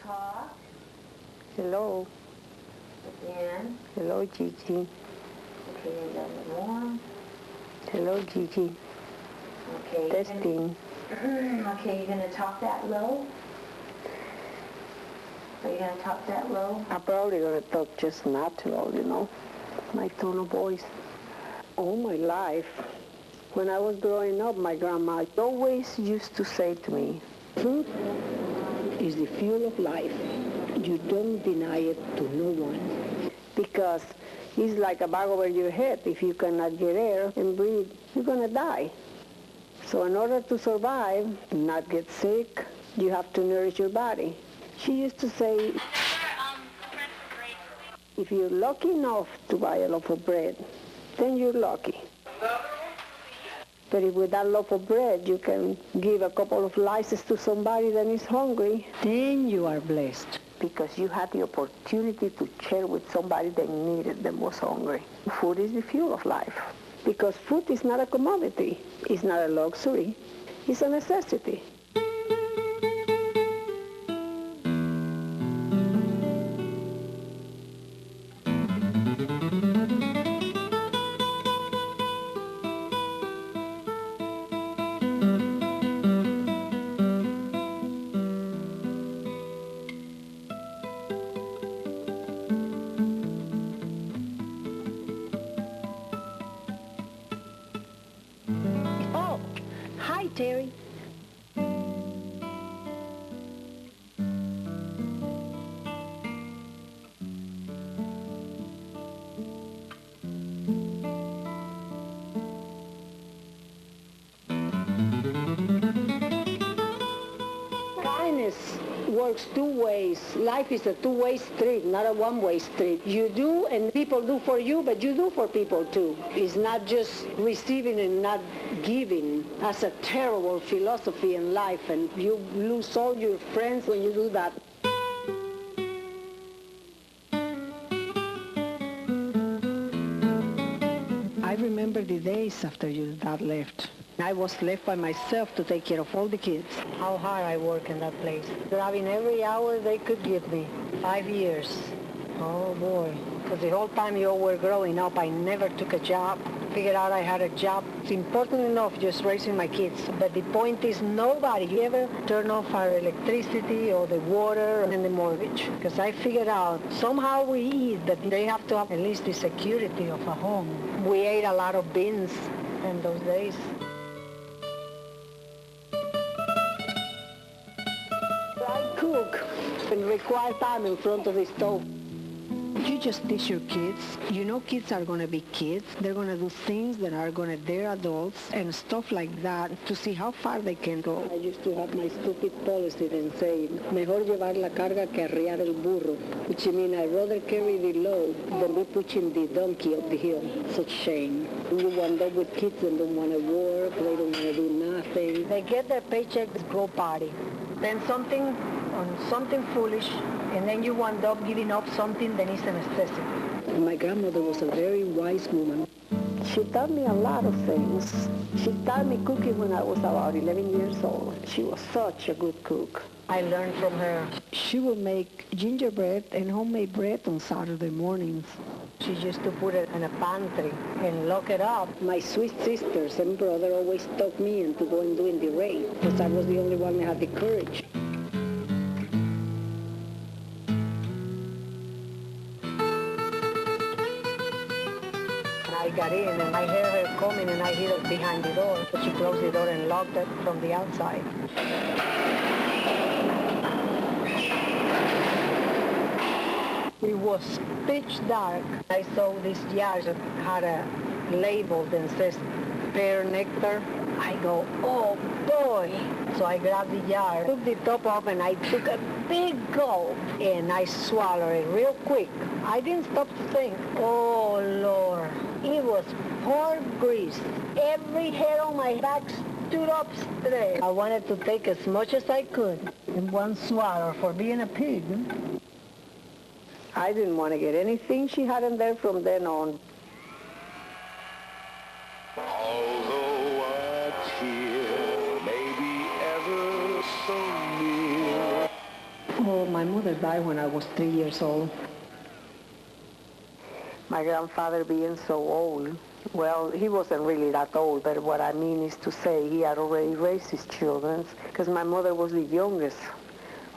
talk. Hello. Again. Hello, Gigi. Okay, and then more. Hello, Gigi. Okay. Testing. Okay, you're going to talk that low? Are you going to talk that low? I'm probably going to talk just natural, you know, my tone of voice. All my life, when I was growing up, my grandma always used to say to me, food is the fuel of life. You don't deny it to no one. Because it's like a bag over your head. If you cannot get air and breathe, you're going to die. So in order to survive, not get sick, you have to nourish your body. She used to say, if you're lucky enough to buy a loaf of bread, then you're lucky. But if with that loaf of bread you can give a couple of slices to somebody that is hungry, then you are blessed. Because you had the opportunity to share with somebody that needed, that was hungry. Food is the fuel of life. Because food is not a commodity. It's not a luxury. It's a necessity. Oh, hi, Terry. Kindness works two ways. Life is a two-way street, not a one-way street. You do and people do for you, but you do for people too. It's not just receiving and not giving. That's a terrible philosophy in life, and you lose all your friends when you do that. I remember the days after your dad left. I was left by myself to take care of all the kids. How hard I work in that place. Grabbing every hour they could give me. 5 years. Oh boy. Because the whole time you were growing up, I never took a job. Figured out I had a job. It's important enough just raising my kids. But the point is nobody ever turn off our electricity or the water and the mortgage. Because I figured out somehow we eat, but they have to have at least the security of a home. We ate a lot of beans in those days. I cook and require time in front of the stove. You just teach your kids. You know kids are going to be kids. They're going to do things that are going to dare adults and stuff like that to see how far they can go. I used to have my stupid policy then saying, mejor llevar la carga que arriar el burro, which means I'd rather carry the load than be pushing the donkey up the hill. Such shame. You wind up with kids and don't want to work, they don't want to do nothing. They get their paychecks, grow party. Then something foolish, and then you wind up giving up something that is a necessity. My grandmother was a very wise woman. She taught me a lot of things. She taught me cooking when I was about 11 years old. She was such a good cook. I learned from her. She would make gingerbread and homemade bread on Saturday mornings. She used to put it in a pantry and lock it up. My sweet sisters and brother always talked me into going doing the raid because I was the only one that had the courage. I got in and I heard her coming and I hid her behind the door. But she closed the door and locked it from the outside. It was pitch dark. I saw this jar that had a label that says pear nectar. I go, oh boy. So I grabbed the jar, took the top off, and I took a big gulp, and I swallowed it real quick. I didn't stop to think, oh Lord. It was pork grease. Every hair on my back stood up straight. I wanted to take as much as I could in one swallow for being a pig. I didn't want to get anything she had in there from then on. Although a tear may be ever so near. Well, my mother died when I was 3 years old. My grandfather being so old, well, he wasn't really that old, but what I mean is to say he had already raised his children, because my mother was the youngest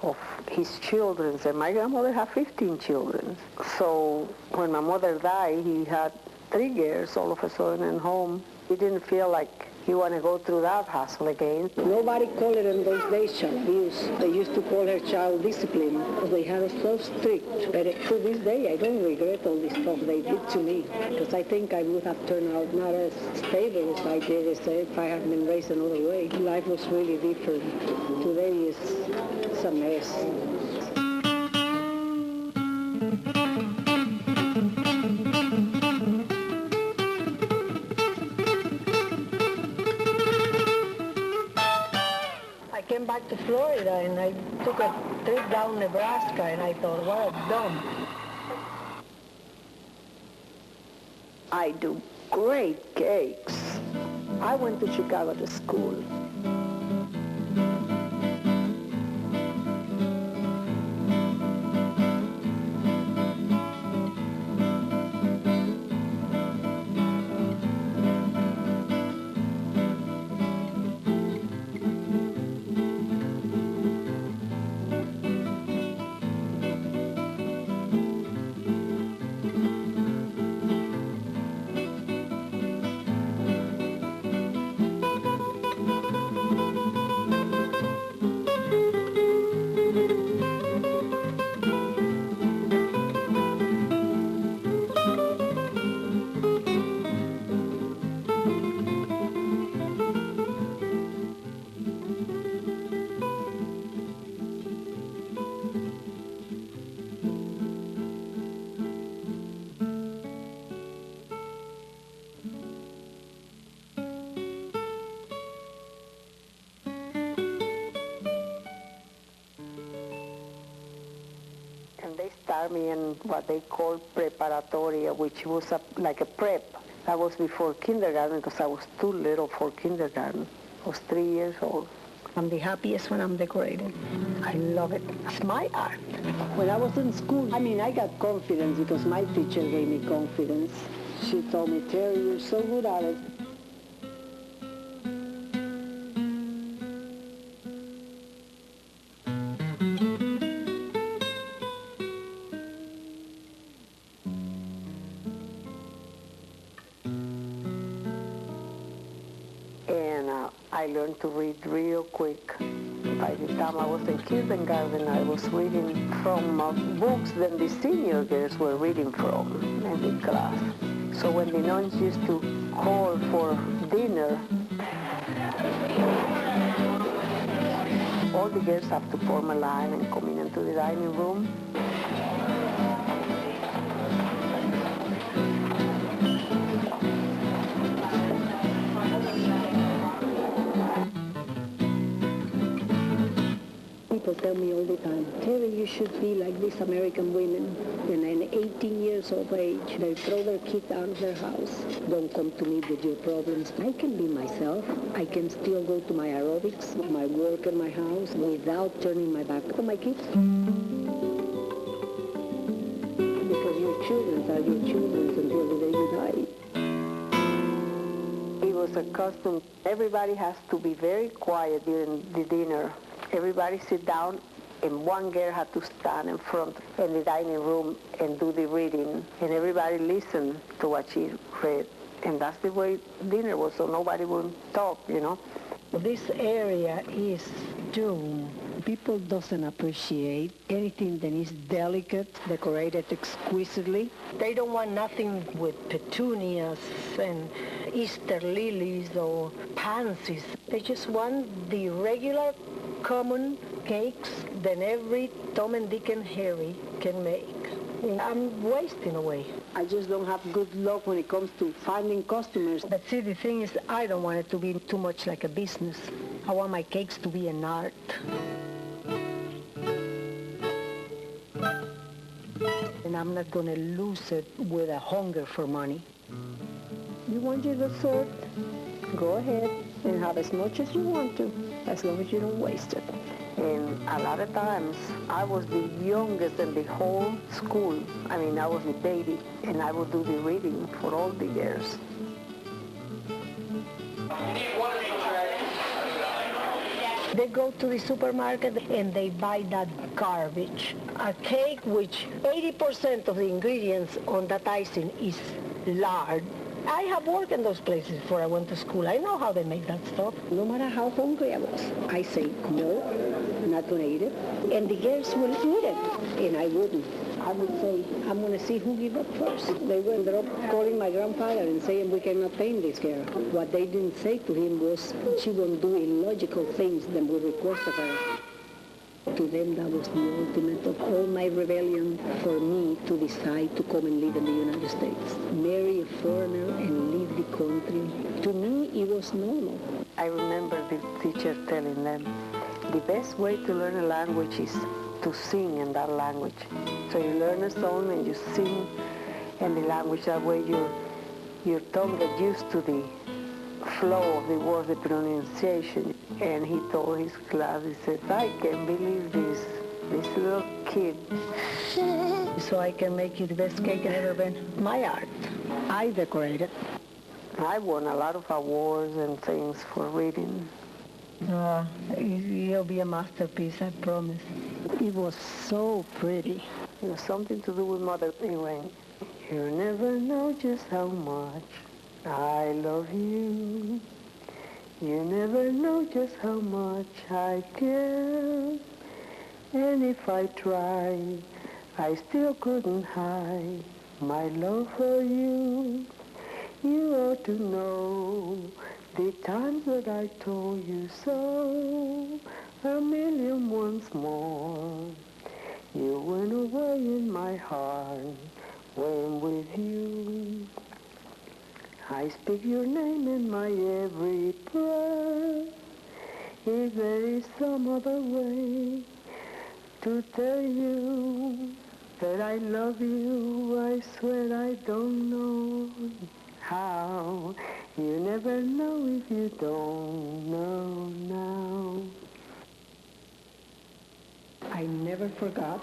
of his children, and my grandmother had 15 children. So when my mother died, he had 3 girls all of a sudden at home. He didn't feel like he wanted to go through that hassle again. Nobody called it in those days child abuse. They used to call her child discipline because they had us so strict. But to this day, I don't regret all this stuff they did to me, because I think I would have turned out not as stable as I did if I had been raised another way. Life was really different. Today is a mess. I came back to Florida and I took a trip down Nebraska and I thought, what a dumb. I do great cakes. I went to Chicago to school. And they started me in what they call preparatoria, which was like a prep. That was before kindergarten because I was too little for kindergarten. I was 3 years old. I'm the happiest when I'm decorating. I love it. It's my art. When I was in school, I got confidence because my teacher gave me confidence. She told me, Terry, you're so good at it. I learned to read real quick. By the time I was in kindergarten, I was reading from books that the senior girls were reading from in the class. So when the nuns used to call for dinner, all the girls have to form a line and come into the dining room. People tell me all the time, Terry, you should be like these American women. And at 18 years of age, they throw their kids out of their house. Don't come to me with your problems. I can be myself. I can still go to my aerobics, my work in my house, without turning my back on my kids. Because your children are your children until the day you die. It was a custom. Everybody has to be very quiet during the dinner. Everybody sit down, and one girl had to stand in front in the dining room and do the reading, and everybody listened to what she read. And that's the way dinner was, so nobody would talk, you know. This area is doomed. People doesn't appreciate anything that is delicate, decorated exquisitely. They don't want nothing with petunias and Easter lilies or pansies. They just want the regular common cakes that every Tom and Dick and Harry can make. I'm wasting away. I just don't have good luck when it comes to finding customers. But see, the thing is, I don't want it to be too much like a business. I want my cakes to be an art. And I'm not going to lose it with a hunger for money. You want your dessert? Go ahead and have as much as you want to, as long as you don't waste it. And a lot of times, I was the youngest in the whole school. I mean, I was the baby, and I would do the reading for all the girls. They go to the supermarket and they buy that garbage. A cake which 80% of the ingredients on that icing is lard. I have worked in those places before I went to school. I know how they make that stuff. No matter how hungry I was, I say, no, I'm not going to eat it. And the girls will eat it, and I wouldn't. I would say, I'm going to see who give up first. They ended up calling my grandfather and saying, we cannot tame this girl. What they didn't say to him was, she won't do illogical things that we request of her. To them, that was the ultimate of all my rebellion for me to decide to come and live in the United States. Marry a foreigner and leave the country. To me, it was normal. I remember the teacher telling them, the best way to learn a language is to sing in that language. So you learn a song and you sing in the language. That way your tongue gets used to the flow of the words, the pronunciation. And he told his class, he said, I can't believe this little kid. So I can make you the best cake I've ever been. My art. I decorated. I won a lot of awards and things for reading. It'll be a masterpiece, I promise. It was so pretty. It was something to do with Mother Penguin. You never know just how much I love you. You never know just how much I care. And if I tried, I still couldn't hide my love for you. You ought to know the times that I told you so, a million once more. You went away in my heart when with you. I speak your name in my every prayer. If there is some other way to tell you that I love you, I swear I don't know how. You never know if you don't know now. I never forgot